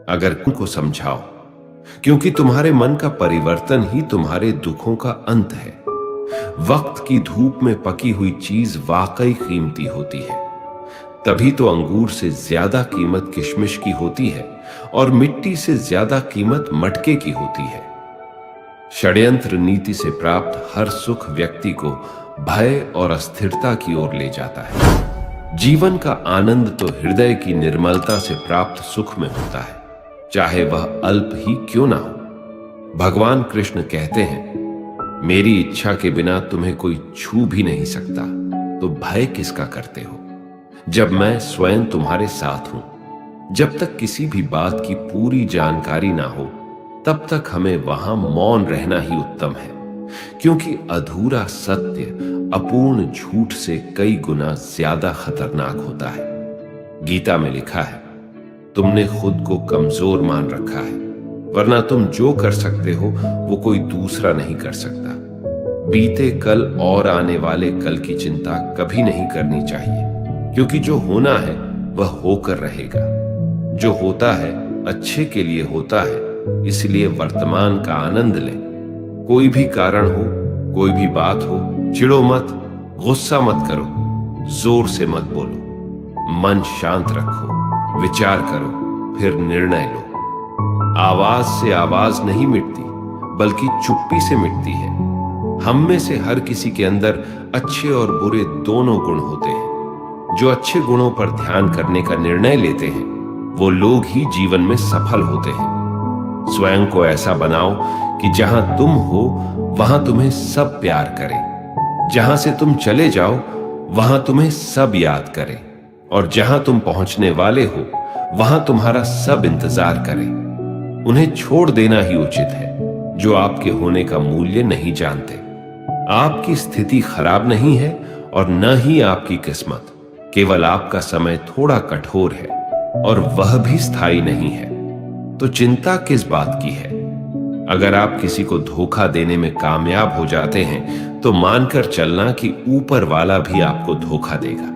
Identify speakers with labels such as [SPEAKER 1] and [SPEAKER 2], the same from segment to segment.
[SPEAKER 1] अगर उनको समझाओ, क्योंकि तुम्हारे मन का परिवर्तन ही तुम्हारे दुखों का अंत है। वक्त की धूप में पकी हुई चीज वाकई कीमती होती है। तभी तो अंगूर से ज्यादा कीमत किशमिश की होती है और मिट्टी से ज्यादा कीमत मटके की होती है। षड्यंत्र नीति से प्राप्त हर सुख व्यक्ति को भय और अस्थिरता की ओर ले जाता है। जीवन का आनंद तो हृदय की निर्मलता से प्राप्त सुख में होता है, चाहे वह अल्प ही क्यों ना हो। भगवान कृष्ण कहते हैं, मेरी इच्छा के बिना तुम्हें कोई छू भी नहीं सकता, तो भय किसका करते हो, जब मैं स्वयं तुम्हारे साथ हूं। जब तक किसी भी बात की पूरी जानकारी ना हो, तब तक हमें वहां मौन रहना ही उत्तम है, क्योंकि अधूरा सत्य अपूर्ण झूठ से कई गुना ज्यादा खतरनाक होता है। गीता में लिखा है, तुमने खुद को कमजोर मान रखा है, वरना तुम जो कर सकते हो वो कोई दूसरा नहीं कर सकता। बीते कल और आने वाले कल की चिंता कभी नहीं करनी चाहिए, क्योंकि जो होना है वह होकर रहेगा। जो होता है अच्छे के लिए होता है, इसलिए वर्तमान का आनंद लें। कोई भी कारण हो, कोई भी बात हो, चिढ़ो मत, गुस्सा मत करो, जोर से मत बोलो, मन शांत रखो, विचार करो, फिर निर्णय लो। आवाज से आवाज नहीं मिटती, बल्कि चुप्पी से मिटती है। हम में से हर किसी के अंदर अच्छे और बुरे दोनों गुण होते हैं। जो अच्छे गुणों पर ध्यान करने का निर्णय लेते हैं, वो लोग ही जीवन में सफल होते हैं। स्वयं को ऐसा बनाओ कि जहां तुम हो वहां तुम्हें सब प्यार करें, जहां से तुम चले जाओ वहां तुम्हें सब याद करें, और जहां तुम पहुंचने वाले हो वहां तुम्हारा सब इंतजार करें। उन्हें छोड़ देना ही उचित है जो आपके होने का मूल्य नहीं जानते। आपकी स्थिति खराब नहीं है और न ही आपकी किस्मत, केवल आपका समय थोड़ा कठोर है, और वह भी स्थायी नहीं है। तो चिंता किस बात की है? अगर आप किसी को धोखा देने में कामयाब हो जाते हैं, तो मानकर चलना कि ऊपर वाला भी आपको धोखा देगा,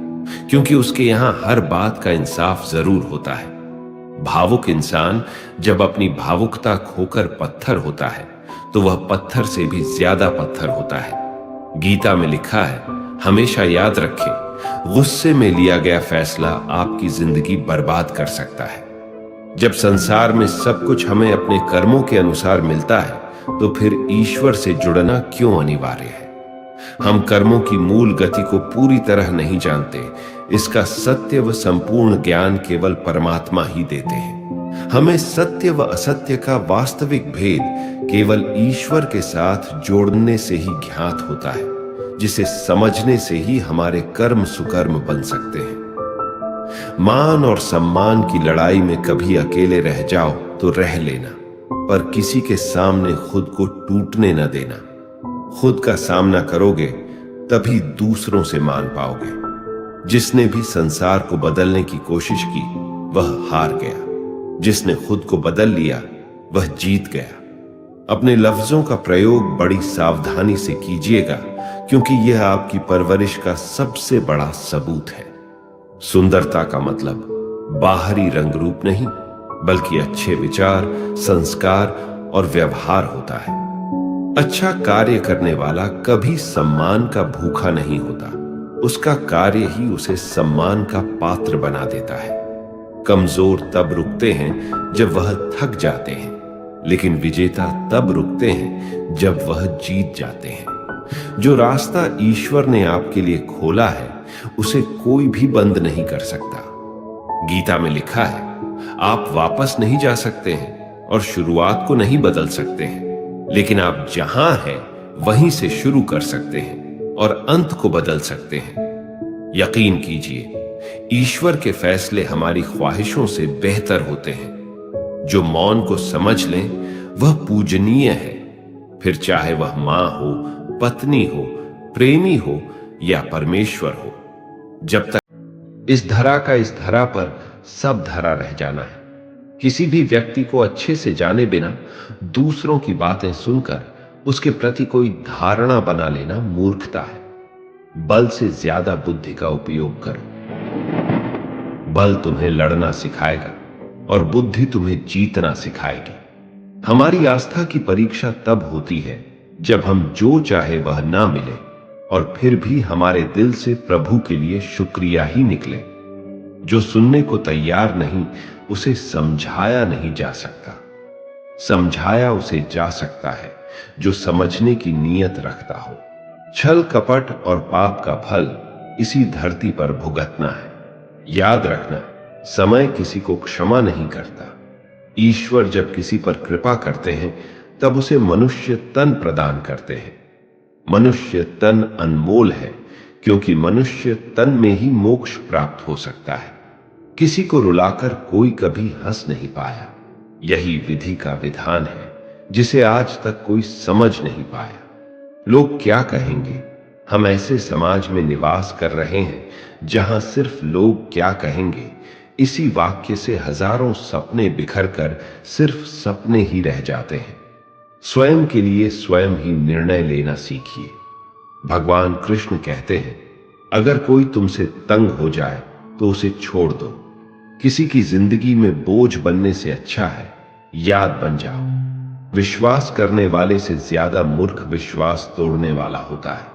[SPEAKER 1] क्योंकि उसके यहां हर बात का इंसाफ जरूर होता है। भावुक इंसान जब अपनी भावुकता खोकर पत्थर होता है, तो वह पत्थर से भी ज्यादा पत्थर होता है। गीता में लिखा है, हमेशा याद रखें, गुस्से में लिया गया फैसला आपकी जिंदगी बर्बाद कर सकता है। जब संसार में सब कुछ हमें अपने कर्मों के अनुसार मिलता है, तो फिर ईश्वर से जुड़ना क्यों अनिवार्य है? हम कर्मों की मूल गति को पूरी तरह नहीं जानते। इसका सत्य व संपूर्ण ज्ञान केवल परमात्मा ही देते हैं। हमें सत्य व असत्य का वास्तविक भेद केवल ईश्वर के साथ जोड़ने से ही ज्ञात होता है, जिसे समझने से ही हमारे कर्म सुकर्म बन सकते हैं। मान और सम्मान की लड़ाई में कभी अकेले रह जाओ तो रह लेना, पर किसी के सामने खुद को टूटने न देना। खुद का सामना करोगे तभी दूसरों से मान पाओगे। जिसने भी संसार को बदलने की कोशिश की, वह हार गया। जिसने खुद को बदल लिया, वह जीत गया। अपने लफ्जों का प्रयोग बड़ी सावधानी से कीजिएगा, क्योंकि यह आपकी परवरिश का सबसे बड़ा सबूत है। सुंदरता का मतलब बाहरी रंग रूप नहीं, बल्कि अच्छे विचार, संस्कार और व्यवहार होता है। अच्छा कार्य करने वाला कभी सम्मान का भूखा नहीं होता, उसका कार्य ही उसे सम्मान का पात्र बना देता है। कमजोर तब रुकते हैं जब वह थक जाते हैं, लेकिन विजेता तब रुकते हैं जब वह जीत जाते हैं। जो रास्ता ईश्वर ने आपके लिए खोला है, उसे कोई भी बंद नहीं कर सकता। गीता में लिखा है, आप वापस नहीं जा सकते हैं और शुरुआत को नहीं बदल सकते हैं, लेकिन आप जहां हैं वहीं से शुरू कर सकते हैं और अंत को बदल सकते हैं। यकीन कीजिए, ईश्वर के फैसले हमारी ख्वाहिशों से बेहतर होते हैं। जो मौन को समझ लें, वह पूजनीय है, फिर चाहे वह मां हो, पत्नी हो, प्रेमी हो या परमेश्वर हो। जब तक इस धरा का इस धरा पर सब धरा रह जाना है। किसी भी व्यक्ति को अच्छे से जाने बिना दूसरों की बातें सुनकर उसके प्रति कोई धारणा बना लेना मूर्खता है। बल से ज्यादा बुद्धि का उपयोग करो। बल तुम्हें लड़ना सिखाएगा और बुद्धि तुम्हें जीतना सिखाएगी। हमारी आस्था की परीक्षा तब होती है जब हम जो चाहे वह ना मिले और फिर भी हमारे दिल से प्रभु के लिए शुक्रिया ही निकले। जो सुनने को तैयार नहीं, उसे समझाया नहीं जा सकता। समझाया उसे जा सकता है जो समझने की नीयत रखता हो। छल कपट और पाप का फल इसी धरती पर भुगतना है। याद रखना, समय किसी को क्षमा नहीं करता। ईश्वर जब किसी पर कृपा करते हैं तब उसे मनुष्य तन प्रदान करते हैं। मनुष्य तन अनमोल है, क्योंकि मनुष्य तन में ही मोक्ष प्राप्त हो सकता है। किसी को रुलाकर कोई कभी हंस नहीं पाया। यही विधि का विधान है जिसे आज तक कोई समझ नहीं पाया। लोग क्या कहेंगे? हम ऐसे समाज में निवास कर रहे हैं जहां सिर्फ लोग क्या कहेंगे इसी वाक्य से हजारों सपने बिखर कर सिर्फ सपने ही रह जाते हैं। स्वयं के लिए स्वयं ही निर्णय लेना सीखिए। भगवान कृष्ण कहते हैं, अगर कोई तुमसे तंग हो जाए तो उसे छोड़ दो। किसी की जिंदगी में बोझ बनने से अच्छा है याद बन जाओ। विश्वास करने वाले से ज्यादा मूर्ख विश्वास तोड़ने वाला होता है,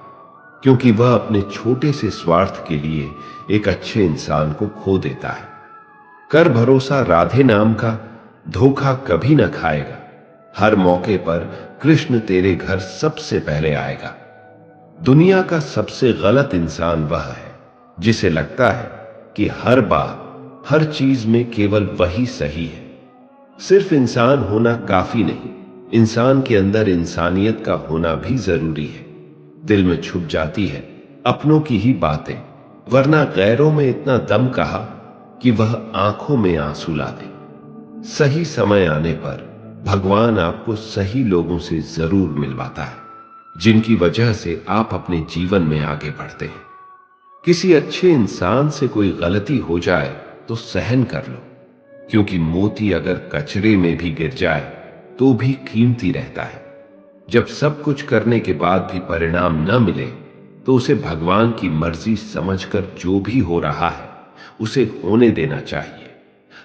[SPEAKER 1] क्योंकि वह अपने छोटे से स्वार्थ के लिए एक अच्छे इंसान को खो देता है। कर भरोसा राधे नाम का, धोखा कभी न खाएगा। हर मौके पर कृष्ण तेरे घर सबसे पहले आएगा। दुनिया का सबसे गलत इंसान वह है जिसे लगता है कि हर बात हर चीज में केवल वही सही है। सिर्फ इंसान होना काफी नहीं, इंसान के अंदर इंसानियत का होना भी जरूरी है। दिल में छुप जाती है अपनों की ही बातें, वरना गैरों में इतना दम कहा कि वह आंखों में आंसू ला दे। सही समय आने पर भगवान आपको सही लोगों से जरूर मिलवाता है, जिनकी वजह से आप अपने जीवन में आगे बढ़ते हैं। किसी अच्छे इंसान से कोई गलती हो जाए तो सहन कर लो, क्योंकि मोती अगर कचरे में भी गिर जाए तो भी कीमती रहता है। जब सब कुछ करने के बाद भी परिणाम न मिले तो उसे भगवान की मर्जी समझकर जो भी हो रहा है उसे होने देना चाहिए।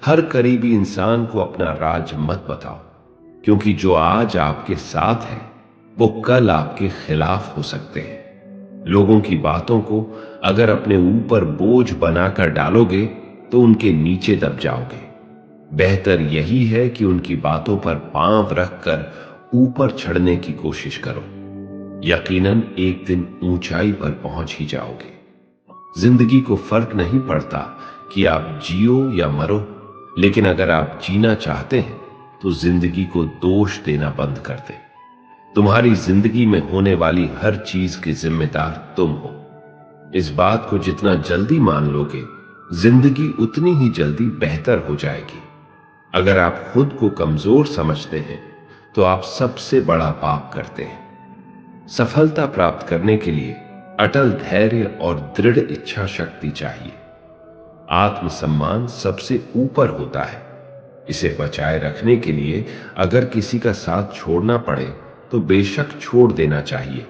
[SPEAKER 1] हर करीबी इंसान को अपना राज मत बताओ, क्योंकि जो आज आपके साथ है वो कल आपके खिलाफ हो सकते हैं। लोगों की बातों को अगर अपने ऊपर बोझ बनाकर डालोगे तो उनके नीचे दब जाओगे। बेहतर यही है कि उनकी बातों पर पांव रखकर ऊपर चढ़ने की कोशिश करो। यकीनन एक दिन ऊंचाई पर पहुंच ही जाओगे। जिंदगी को फर्क नहीं पड़ता कि आप जियो या मरो, लेकिन अगर आप जीना चाहते हैं तो जिंदगी को दोष देना बंद कर दे। तुम्हारी जिंदगी में होने वाली हर चीज की जिम्मेदार तुम हो। इस बात को जितना जल्दी मान लोगे, जिंदगी उतनी ही जल्दी बेहतर हो जाएगी। अगर आप खुद को कमजोर समझते हैं तो आप सबसे बड़ा पाप करते हैं। सफलता प्राप्त करने के लिए अटल धैर्य और दृढ़ इच्छा शक्ति चाहिए। आत्मसम्मान सबसे ऊपर होता है। इसे बचाए रखने के लिए अगर किसी का साथ छोड़ना पड़े तो बेशक छोड़ देना चाहिए।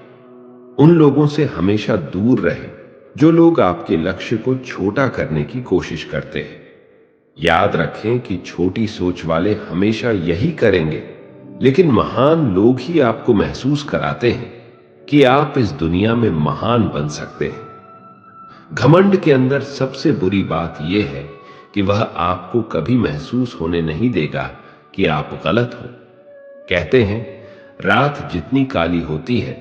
[SPEAKER 1] उन लोगों से हमेशा दूर रहे जो लोग आपके लक्ष्य को छोटा करने की कोशिश करते हैं। याद रखें कि छोटी सोच वाले हमेशा यही करेंगे, लेकिन महान लोग ही आपको महसूस कराते हैं कि आप इस दुनिया में महान बन सकते हैं। घमंड के अंदर सबसे बुरी बात यह है कि वह आपको कभी महसूस होने नहीं देगा कि आप गलत हो। कहते हैं, रात जितनी काली होती है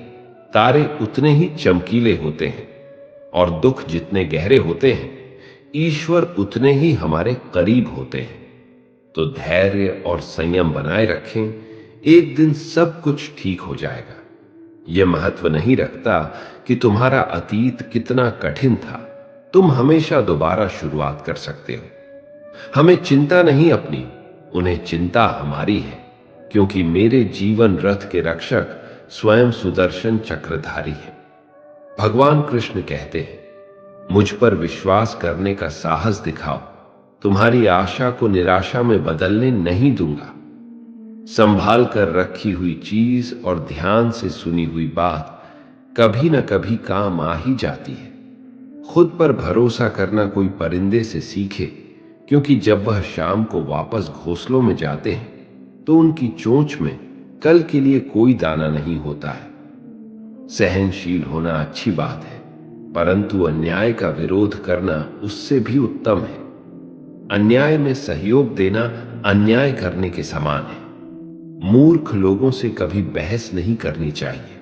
[SPEAKER 1] तारे उतने ही चमकीले होते हैं, और दुख जितने गहरे होते हैं ईश्वर उतने ही हमारे करीब होते हैं। तो धैर्य और संयम बनाए रखें, एक दिन सब कुछ ठीक हो जाएगा। यह महत्व नहीं रखता कि तुम्हारा अतीत कितना कठिन था, तुम हमेशा दोबारा शुरुआत कर सकते हो। हमें चिंता नहीं अपनी, उन्हें चिंता हमारी है, क्योंकि मेरे जीवन रथ के रक्षक स्वयं सुदर्शन चक्रधारी है। भगवान कृष्ण कहते हैं, मुझ पर विश्वास करने का साहस दिखाओ, तुम्हारी आशा को निराशा में बदलने नहीं दूंगा। संभाल कर रखी हुई चीज और ध्यान से सुनी हुई बात कभी न कभी काम आ ही जाती है। खुद पर भरोसा करना कोई परिंदे से सीखे, क्योंकि जब वह शाम को वापस घोंसलों में जाते हैं तो उनकी चोंच में कल के लिए कोई दाना नहीं होता है। सहनशील होना अच्छी बात है, परंतु अन्याय का विरोध करना उससे भी उत्तम है। अन्याय में सहयोग देना अन्याय करने के समान है। मूर्ख लोगों से कभी बहस नहीं करनी चाहिए।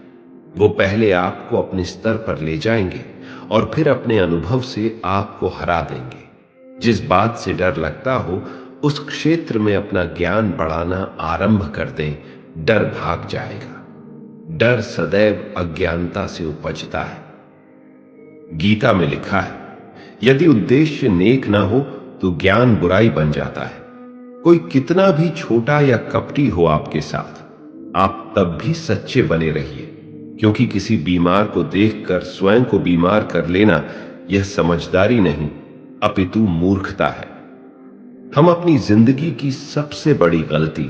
[SPEAKER 1] वो पहले आपको अपने स्तर पर ले जाएंगे और फिर अपने अनुभव से आपको हरा देंगे। जिस बात से डर लगता हो उस क्षेत्र में अपना ज्ञान बढ़ाना आरंभ कर दें, डर भाग जाएगा। डर सदैव अज्ञानता से उपजता है। गीता में लिखा है, यदि उद्देश्य नेक ना हो तो ज्ञान बुराई बन जाता है। कोई कितना भी छोटा या कपटी हो आपके साथ, आप तब भी सच्चे बने रहिए, क्योंकि किसी बीमार को देखकर स्वयं को बीमार कर लेना यह समझदारी नहीं अपितु मूर्खता है। हम अपनी जिंदगी की सबसे बड़ी गलती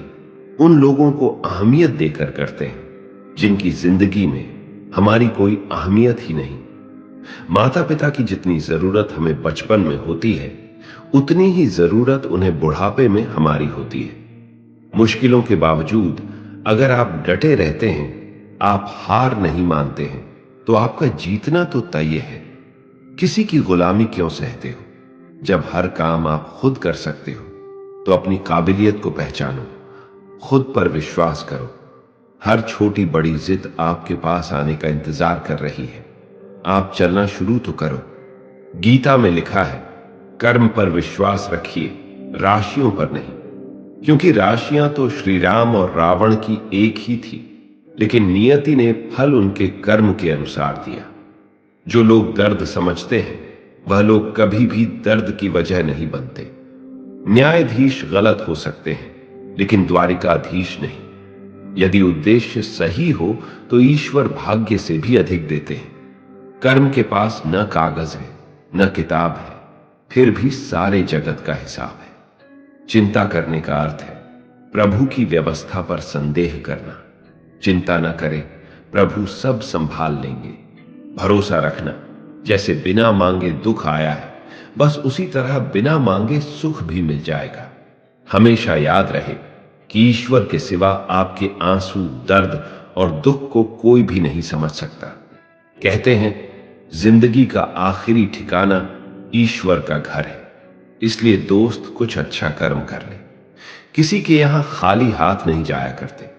[SPEAKER 1] उन लोगों को अहमियत देकर करते हैं जिनकी जिंदगी में हमारी कोई अहमियत ही नहीं। माता पिता की जितनी जरूरत हमें बचपन में होती है उतनी ही जरूरत उन्हें बुढ़ापे में हमारी होती है। मुश्किलों के बावजूद अगर आप डटे रहते हैं, आप हार नहीं मानते हैं, तो आपका जीतना तो तय है। किसी की गुलामी क्यों सहते हो? जब हर काम आप खुद कर सकते हो तो अपनी काबिलियत को पहचानो, खुद पर विश्वास करो। हर छोटी बड़ी जिद आपके पास आने का इंतजार कर रही है। आप चलना शुरू तो करो। गीता में लिखा है, कर्म पर विश्वास रखिए, राशियों पर नहीं। क्योंकि राशियां तो श्री राम और रावण की एक ही थी, लेकिन नियति ने फल उनके कर्म के अनुसार दिया। जो लोग दर्द समझते हैं वह लोग कभी भी दर्द की वजह नहीं बनते। न्यायाधीश गलत हो सकते हैं लेकिन द्वारिकाधीश नहीं। यदि उद्देश्य सही हो तो ईश्वर भाग्य से भी अधिक देते हैं। कर्म के पास न कागज है न किताब है, फिर भी सारे जगत का हिसाब है। चिंता करने का अर्थ है प्रभु की व्यवस्था पर संदेह करना। चिंता न करें, प्रभु सब संभाल लेंगे। भरोसा रखना, जैसे बिना मांगे दुख आया है बस उसी तरह बिना मांगे सुख भी मिल जाएगा। हमेशा याद रहे कि ईश्वर के सिवा आपके आंसू, दर्द और दुख को कोई भी नहीं समझ सकता। कहते हैं जिंदगी का आखिरी ठिकाना ईश्वर का घर है। इसलिए दोस्त कुछ अच्छा कर्म कर ले। किसी के यहां खाली हाथ नहीं जाया करते।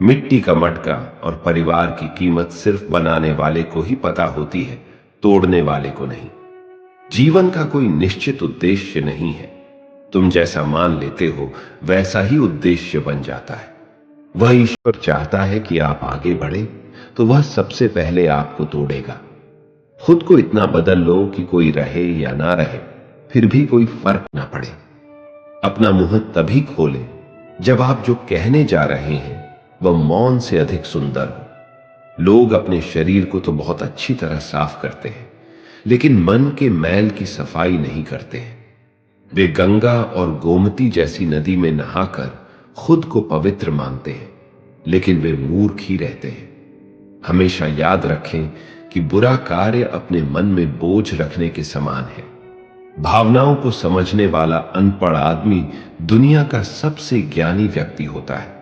[SPEAKER 1] मिट्टी का मटका और परिवार की कीमत सिर्फ बनाने वाले को ही पता होती है, तोड़ने वाले को नहीं। जीवन का कोई निश्चित उद्देश्य नहीं है। तुम जैसा मान लेते हो वैसा ही उद्देश्य बन जाता है। वह ईश्वर चाहता है कि आप आगे बढ़े तो वह सबसे पहले आपको तोड़ेगा। खुद को इतना बदल लो कि कोई रहे या ना रहे फिर भी कोई फर्क ना पड़े। अपना मुंह तभी खोले जब आप जो कहने जा रहे हैं वह मौन से अधिक सुंदर हो। लोग अपने शरीर को तो बहुत अच्छी तरह साफ करते हैं, लेकिन मन के मैल की सफाई नहीं करते हैं। वे गंगा और गोमती जैसी नदी में नहाकर खुद को पवित्र मानते हैं, लेकिन वे मूर्ख ही रहते हैं। हमेशा याद रखें कि बुरा कार्य अपने मन में बोझ रखने के समान है। भावनाओं को समझने वाला अनपढ़ आदमी दुनिया का सबसे ज्ञानी व्यक्ति होता है।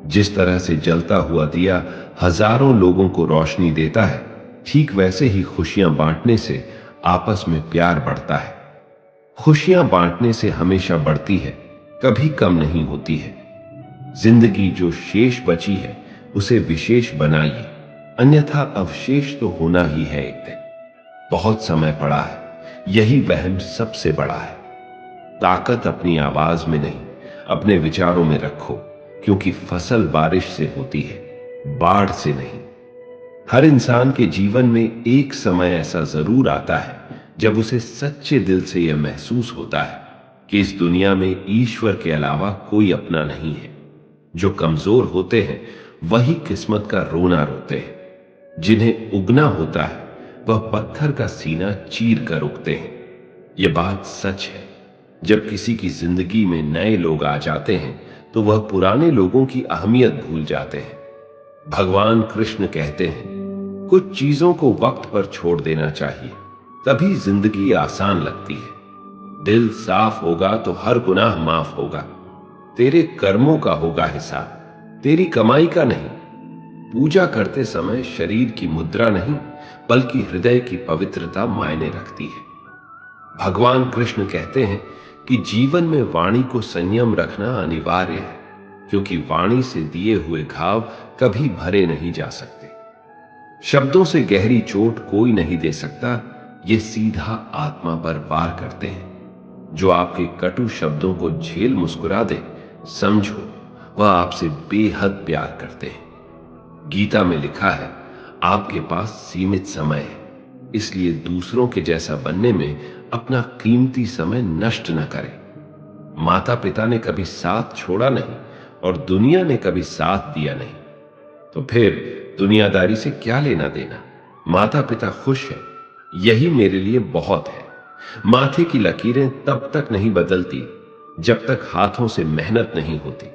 [SPEAKER 1] जिस तरह से जलता हुआ दिया हजारों लोगों को रोशनी देता है, ठीक वैसे ही खुशियां बांटने से आपस में प्यार बढ़ता है। खुशियां बांटने से हमेशा बढ़ती है, कभी कम नहीं होती है। जिंदगी जो शेष बची है उसे विशेष बनाइए, अन्यथा अवशेष तो होना ही है एक दिन। बहुत समय पड़ा है, यही वहम सबसे बड़ा है। ताकत अपनी आवाज में नहीं, अपने विचारों में रखो, क्योंकि फसल बारिश से होती है, बाढ़ से नहीं। हर इंसान के जीवन में एक समय ऐसा जरूर आता है जब उसे सच्चे दिल से यह महसूस होता है कि इस दुनिया में ईश्वर के अलावा कोई अपना नहीं है। जो कमजोर होते हैं वही किस्मत का रोना रोते हैं। जिन्हें उगना होता है वह पत्थर का सीना चीर कर उगते हैं। यह बात सच है। जब किसी की जिंदगी में नए लोग आ जाते हैं तो वह पुराने लोगों की अहमियत भूल जाते हैं। भगवान कृष्ण कहते हैं, कुछ चीजों को वक्त पर छोड़ देना चाहिए, तभी जिंदगी आसान लगती है। दिल साफ होगा तो हर गुनाह माफ होगा। तेरे कर्मों का होगा हिसाब, तेरी कमाई का नहीं। पूजा करते समय शरीर की मुद्रा नहीं, बल्कि हृदय की पवित्रता मायने रखती है। भगवान कृष्ण कहते हैं कि जीवन में वाणी को संयम रखना अनिवार्य है, क्योंकि वाणी से दिए हुए घाव कभी भरे नहीं जा सकते। शब्दों से गहरी चोट कोई नहीं दे सकता, ये सीधा आत्मा पर वार करते हैं। जो आपके कटु शब्दों को झेल मुस्कुरा दे, समझो वह आपसे बेहद प्यार करते हैं। गीता में लिखा है, आपके पास सीमित समय है, इसलिए दूसरों के जैसा बनने में अपना कीमती समय नष्ट न करें। माता पिता ने कभी साथ छोड़ा नहीं और दुनिया ने कभी साथ दिया नहीं, तो फिर दुनियादारी से क्या लेना देना। माता पिता खुश है, यही मेरे लिए बहुत है। माथे की लकीरें तब तक नहीं बदलती जब तक हाथों से मेहनत नहीं होती।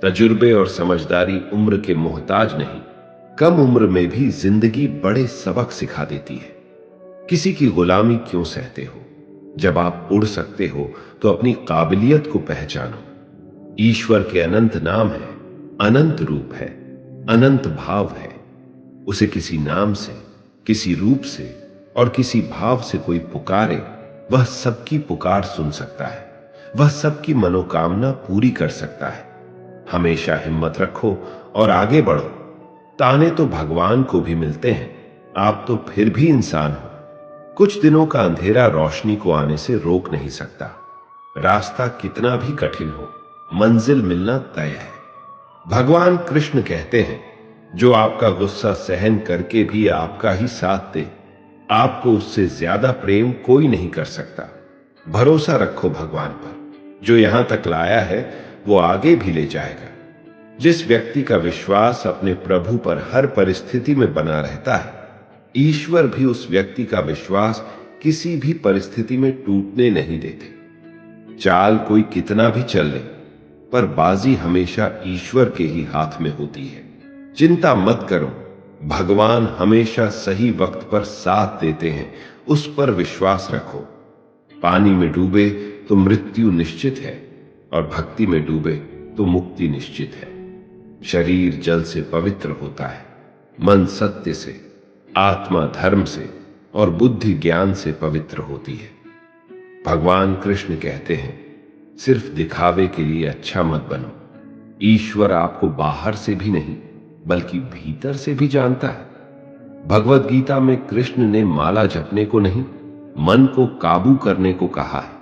[SPEAKER 1] तजुर्बे और समझदारी उम्र के मोहताज नहीं, कम उम्र में भी जिंदगी बड़े सबक सिखा देती है। किसी की गुलामी क्यों सहते हो, जब आप उड़ सकते हो तो अपनी काबिलियत को पहचानो। ईश्वर के अनंत नाम है, अनंत रूप है, अनंत भाव है। उसे किसी नाम से, किसी रूप से और किसी भाव से कोई पुकारे, वह सबकी पुकार सुन सकता है, वह सबकी मनोकामना पूरी कर सकता है। हमेशा हिम्मत रखो और आगे बढ़ो। ताने तो भगवान को भी मिलते हैं, आप तो फिर भी इंसान हो। कुछ दिनों का अंधेरा रोशनी को आने से रोक नहीं सकता। रास्ता कितना भी कठिन हो, मंजिल मिलना तय है। भगवान कृष्ण कहते हैं, जो आपका गुस्सा सहन करके भी आपका ही साथ दे, आपको उससे ज्यादा प्रेम कोई नहीं कर सकता। भरोसा रखो भगवान पर, जो यहां तक लाया है वो आगे भी ले जाएगा। जिस व्यक्ति का विश्वास अपने प्रभु पर हर परिस्थिति में बना रहता है, ईश्वर भी उस व्यक्ति का विश्वास किसी भी परिस्थिति में टूटने नहीं देते। चाल कोई कितना भी चल ले, पर बाजी हमेशा ईश्वर के ही हाथ में होती है। चिंता मत करो, भगवान हमेशा सही वक्त पर साथ देते हैं, उस पर विश्वास रखो। पानी में डूबे तो मृत्यु निश्चित है, और भक्ति में डूबे तो मुक्ति निश्चित है। शरीर जल से पवित्र होता है, मन सत्य से, आत्मा धर्म से और बुद्धि ज्ञान से पवित्र होती है। भगवान कृष्ण कहते हैं, सिर्फ दिखावे के लिए अच्छा मत बनो। ईश्वर आपको बाहर से भी नहीं, बल्कि भीतर से भी जानता है। भगवत गीता में कृष्ण ने माला जपने को नहीं, मन को काबू करने को कहा है,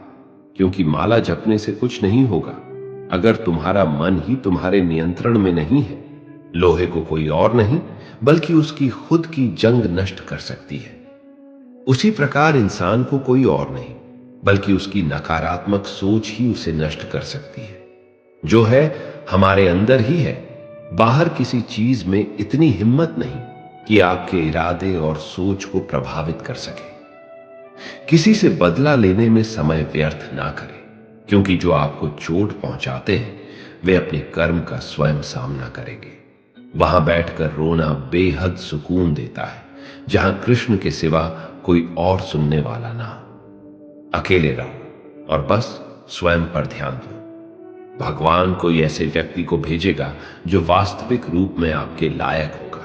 [SPEAKER 1] क्योंकि माला जपने से कुछ नहीं होगा अगर तुम्हारा मन ही तुम्हारे नियंत्रण में नहीं है। लोहे को कोई और नहीं, बल्कि उसकी खुद की जंग नष्ट कर सकती है। उसी प्रकार इंसान को कोई और नहीं, बल्कि उसकी नकारात्मक सोच ही उसे नष्ट कर सकती है। जो है हमारे अंदर ही है, बाहर किसी चीज में इतनी हिम्मत नहीं कि आपके इरादे और सोच को प्रभावित कर सके। किसी से बदला लेने में समय व्यर्थ ना करें, क्योंकि जो आपको चोट पहुंचाते हैं वे अपने कर्म का स्वयं सामना करेंगे। वहां बैठकर रोना बेहद सुकून देता है, जहां कृष्ण के सिवा कोई और सुनने वाला ना हो। अकेले रहो और बस स्वयं पर ध्यान दो। भगवान कोई ऐसे व्यक्ति को भेजेगा जो वास्तविक रूप में आपके लायक होगा।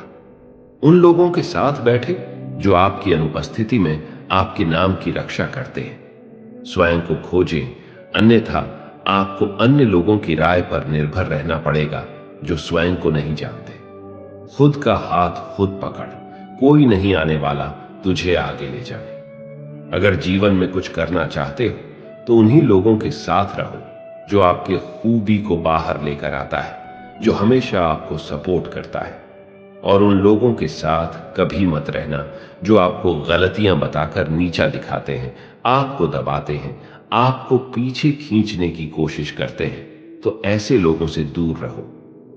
[SPEAKER 1] उन लोगों के साथ बैठे जो आपकी अनुपस्थिति में आपके नाम की रक्षा करते हैं। स्वयं को खोजें, अन्यथा आपको अन्य लोगों की राय पर निर्भर रहना पड़ेगा जो स्वयं को नहीं जानते। खुद का हाथ खुद पकड़, कोई नहीं आने वाला तुझे आगे ले जाने। अगर जीवन में कुछ करना चाहते हो तो उन्हीं लोगों के साथ रहो जो आपके खूबी को बाहर लेकर आता है, जो हमेशा आपको सपोर्ट करता है। और उन लोगों के साथ कभी मत रहना जो आपको गलतियां बताकर नीचा दिखाते हैं, आपको दबाते हैं, आपको पीछे खींचने की कोशिश करते हैं। तो ऐसे लोगों से दूर रहो।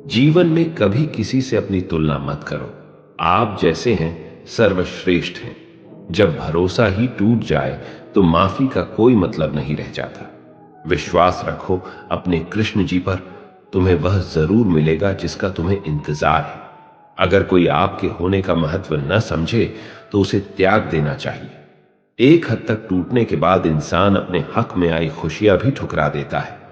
[SPEAKER 1] जीवन में कभी किसी से अपनी तुलना मत करो। आप जैसे हैं सर्वश्रेष्ठ हैं। जब भरोसा ही टूट जाए तो माफी का कोई मतलब नहीं रह जाता। विश्वास रखो अपने कृष्ण जी पर, तुम्हें वह जरूर मिलेगा जिसका तुम्हें इंतजार है। अगर कोई आपके होने का महत्व न समझे तो उसे त्याग देना चाहिए। एक हद तक टूटने के बाद इंसान अपने हक में आई खुशियां भी ठुकरा देता है।